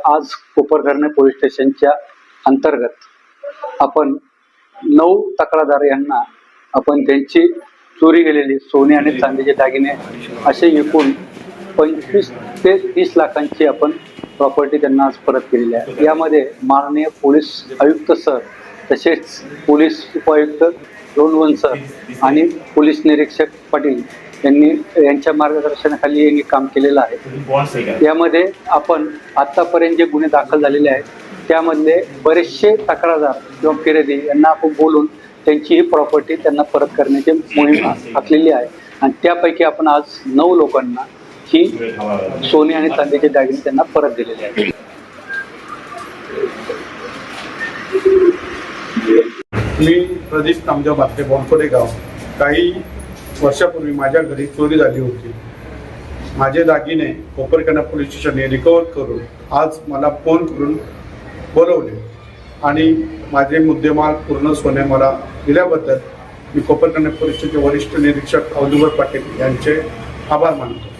आज कोपरखैरणे पोलीस स्टेशनच्या अंतर्गत आपण 9 तक्रारदार यांना आपण त्यांची चोरी गेलेली सोने आणि चांदीचे दागिने असे एकूण 25 ते 30 लाखांची आपण प्रॉपर्टी त्यांना आज परत केलेली आहे। यामध्ये माननीय पोलीस आयुक्त सर तसेच पोलीस उपायुक्त लोणवण सर आणि पोलीस निरीक्षक पाटील यांच्या मार्गदर्शनाखाली यांनी काम केलेलं आहे। यामध्ये आपण आतापर्यंत जे गुन्हे दाखल झालेले आहेत त्यामधले बरेचसे तक्रारदार किंवा फिर्यादी यांना आपण बोलून त्यांची ही प्रॉपर्टी त्यांना परत करण्याची मोहीम आखलेली आहे आणि त्यापैकी आपण आज 9 लोकांना ही सोने आणि चांदीचे दागिने त्यांना परत दिलेले आहेत। मी प्रदीप नामदेव मात्रे बोनकोडे गाव। काही वर्षापूर्वी माझ्या घरी चोरी झाली होती। माझे दागिने कोपरखैरणे पोलीस स्टेशनने रिकवर करून आज मला फोन करून बोलवले आणि माझे मुद्देमाल पूर्ण सोने मला दिल्याबद्दल मी कोपरखैरणे पोलीस स्टेशनचे वरिष्ठ निरीक्षक औदुंबर पाटील यांचे आभार मानतो।